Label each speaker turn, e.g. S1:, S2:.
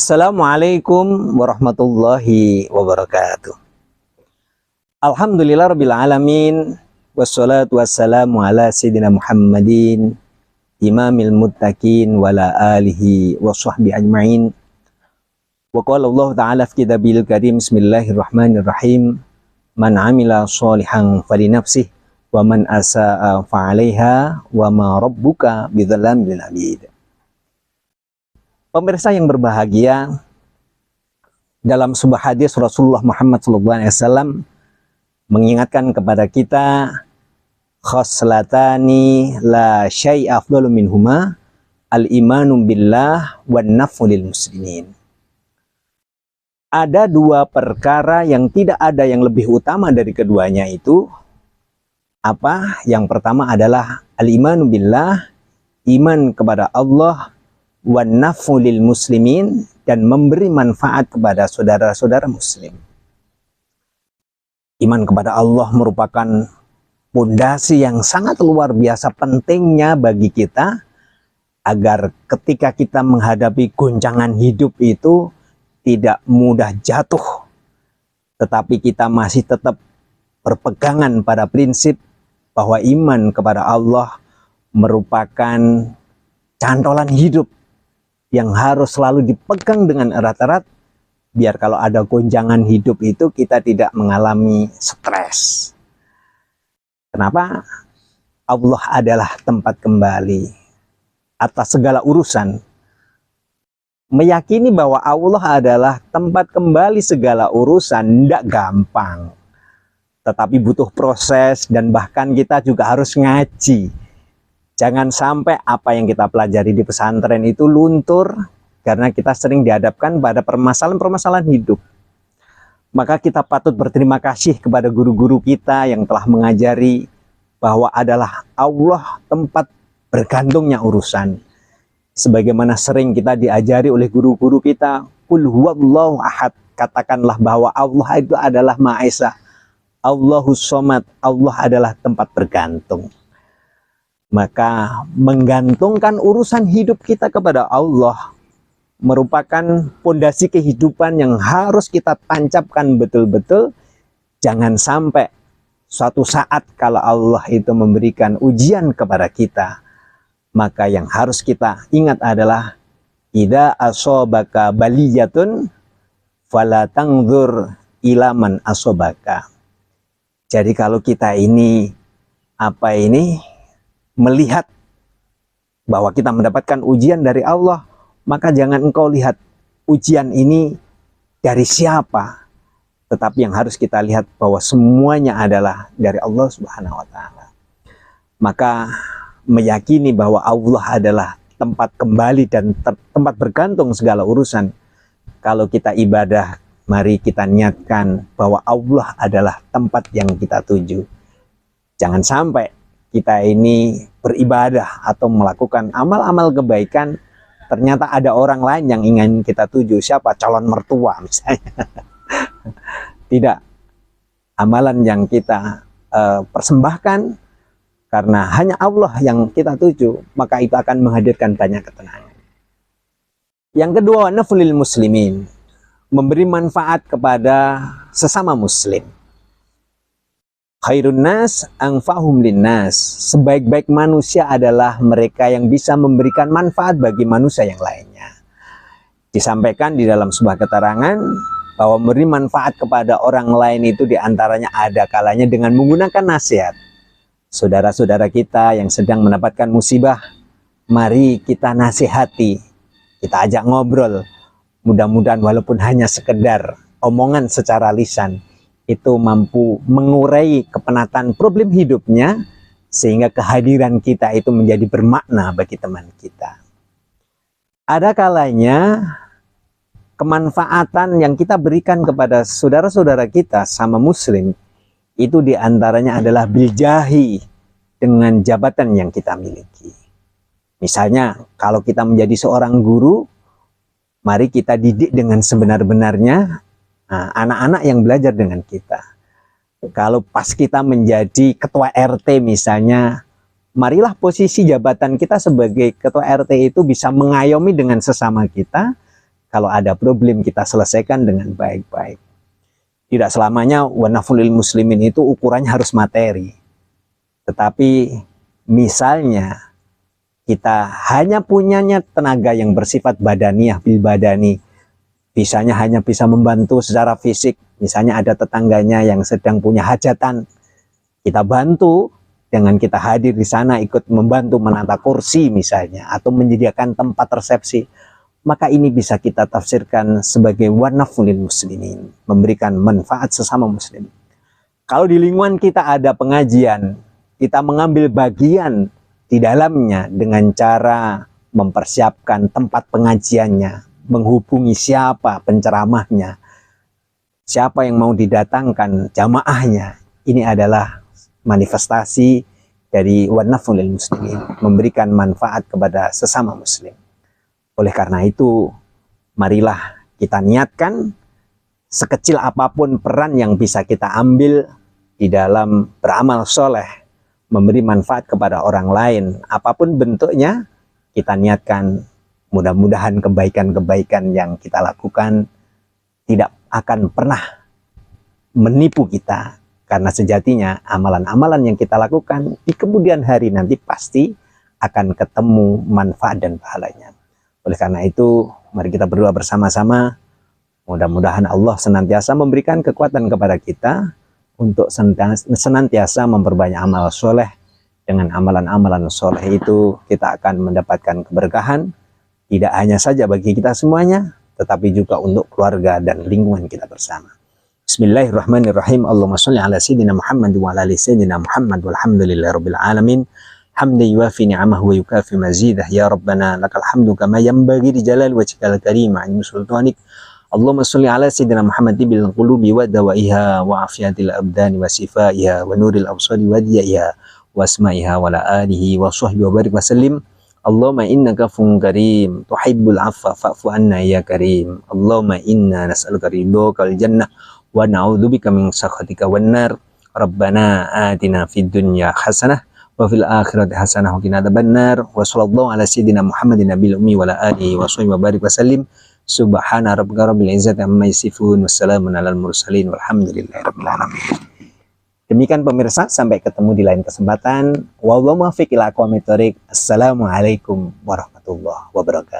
S1: Assalamualaikum warahmatullahi wabarakatuh. Alhamdulillah rabbil alamin, wassalatu wassalamu ala sayyidina Muhammadin imamil muttaqin wa ala alihi wa sahbihi ajma'in. Wa qala Allah ta'ala fi kitabil karim, bismillahirrahmanirrahim, man amila sholihan falinafsih wa man asa'a fa'alaiha wa ma rabbuka bidzalamil abid. Pemirsa yang berbahagia, dalam sebuah hadis Rasulullah Muhammad SAW mengingatkan kepada kita, khoslatani la syai' afdalu minhuma al-imanu billah wan naf'u lil muslimin. Ada dua perkara yang tidak ada yang lebih utama dari keduanya itu. Apa? Yang pertama adalah al-imanu billah, iman kepada Allah, wan naf'u lil muslimin, dan memberi manfaat kepada saudara-saudara muslim. Iman kepada Allah merupakan pondasi yang sangat luar biasa pentingnya bagi kita, agar ketika kita menghadapi goncangan hidup itu tidak mudah jatuh, tetapi kita masih tetap berpegangan pada prinsip bahwa iman kepada Allah merupakan cantolan hidup yang harus selalu dipegang dengan erat-erat, biar kalau ada gonjangan hidup itu kita tidak mengalami stres. Kenapa? Allah adalah tempat kembali atas segala urusan. Meyakini bahwa Allah adalah tempat kembali segala urusan tidak gampang, tetapi butuh proses, dan bahkan kita juga harus ngaji. Jangan sampai apa yang kita pelajari di pesantren itu luntur karena kita sering dihadapkan pada permasalahan-permasalahan hidup. Maka kita patut berterima kasih kepada guru-guru kita yang telah mengajari bahwa adalah Allah tempat bergantungnya urusan. Sebagaimana sering kita diajari oleh guru-guru kita, qul huwallahu ahad, katakanlah bahwa Allah itu adalah Maha Esa, Allahus Shomad, Allah adalah tempat bergantung. Maka menggantungkan urusan hidup kita kepada Allah merupakan pondasi kehidupan yang harus kita tancapkan betul-betul. Jangan sampai suatu saat kalau Allah itu memberikan ujian kepada kita, maka yang harus kita ingat adalah idza asobaka baliyatun fala tangdzur ila man asobaka. Jadi kalau kita ini melihat bahwa kita mendapatkan ujian dari Allah, maka jangan engkau lihat ujian ini dari siapa, tetapi yang harus kita lihat bahwa semuanya adalah dari Allah Subhanahu wa Ta'ala. Maka meyakini bahwa Allah adalah tempat kembali dan tempat bergantung segala urusan. Kalau kita ibadah, mari kita niatkan bahwa Allah adalah tempat yang kita tuju. Jangan sampai kita ini beribadah atau melakukan amal-amal kebaikan, ternyata ada orang lain yang ingin kita tuju. Siapa? Calon mertua misalnya. Tidak. Amalan yang kita persembahkan karena hanya Allah yang kita tuju, maka itu akan menghadirkan banyak ketenangan. Yang kedua, naf'ul muslimin, memberi manfaat kepada sesama muslim. Khairun nas anfa'hum linnas, sebaik-baik manusia adalah mereka yang bisa memberikan manfaat bagi manusia yang lainnya. Disampaikan di dalam sebuah keterangan bahwa memberi manfaat kepada orang lain itu diantaranya ada kalanya dengan menggunakan nasihat. Saudara-saudara kita yang sedang mendapatkan musibah, mari kita nasihati, kita ajak ngobrol. Mudah-mudahan walaupun hanya sekedar omongan secara lisan, itu mampu mengurai kepenatan problem hidupnya, sehingga kehadiran kita itu menjadi bermakna bagi teman kita. Ada kalanya kemanfaatan yang kita berikan kepada saudara-saudara kita sama muslim, itu diantaranya adalah biljahi, dengan jabatan yang kita miliki. Misalnya kalau kita menjadi seorang guru, mari kita didik dengan sebenar-benarnya anak-anak yang belajar dengan kita. Kalau pas kita menjadi ketua RT misalnya, marilah posisi jabatan kita sebagai ketua RT itu bisa mengayomi dengan sesama kita, Kalau ada problem kita selesaikan dengan baik-baik. Tidak selamanya wa naf'ul muslimin itu ukurannya harus materi. Tetapi misalnya kita hanya punyanya tenaga yang bersifat badaniyah bil badani, bisanya hanya bisa membantu secara fisik. Misalnya ada tetangganya yang sedang punya hajatan, kita bantu dengan kita hadir di sana ikut membantu menata kursi misalnya, atau menyediakan tempat resepsi. Maka ini bisa kita tafsirkan sebagai wa naf'ul muslimin, memberikan manfaat sesama muslim. Kalau di lingkungan kita ada pengajian, kita mengambil bagian di dalamnya dengan cara mempersiapkan tempat pengajiannya, menghubungi siapa penceramahnya, siapa yang mau didatangkan jamaahnya. Ini adalah manifestasi dari wa naf'ul muslimin, memberikan manfaat kepada sesama muslim. Oleh karena itu, marilah kita niatkan sekecil apapun peran yang bisa kita ambil di dalam beramal soleh, memberi manfaat kepada orang lain, apapun bentuknya, kita niatkan. Mudah-mudahan kebaikan-kebaikan yang kita lakukan tidak akan pernah menipu kita, karena sejatinya amalan-amalan yang kita lakukan di kemudian hari nanti pasti akan ketemu manfaat dan pahalanya. Oleh karena itu, mari kita berdoa bersama-sama. Mudah-mudahan Allah senantiasa memberikan kekuatan kepada kita untuk senantiasa memperbanyak amal soleh. Dengan amalan-amalan soleh itu kita akan mendapatkan keberkahan, tidak hanya saja bagi kita semuanya, tetapi juga untuk keluarga dan lingkungan kita bersama. Bismillahirrahmanirrahim. Allahumma sholli ala sayyidina Muhammad wa ala ali sayyidina Muhammad walhamdulillahirabbil alamin. Hamdan yuwafi ni'amahu wa yukafi mazidah. Ya Rabbana lakal hamdu kama yanbaghi li jalal wajhikal karim wa 'azimi sultanik. Allahumma sholli ala sayyidina Muhammad bil qulubi wa dawaiha wa afiyatil abdani wa sifaiha wa nuril absari wa diyaiha wa asma'iha wa la alihi wa sahbihi wa barik wa sallim. Allahumma innaka afuwwun karim tuhibbul 'afwa fa'fu anna ya karim. Allahumma inna nas'aluka ridhaka wal jannah wa na'udzubika min sakhatika wan nar. Rabbana atina fid dunya hasanah wa fil akhirati hasanah wa qina adzabannar. Wa sallallahu ala sayyidina Muhammadin nabiyil ummi wa ala alihi wa sahbihi wa barik wa sallim. Subhana rabbika rabbil izzati amma yasifun, wassalamun alal mursalin, walhamdulillahirabbil alamin. Demikian pemirsa, sampai ketemu di lain kesempatan. Wallahu muwaffiq ila aqwamit thoriq. Assalamualaikum warahmatullahi wabarakatuh.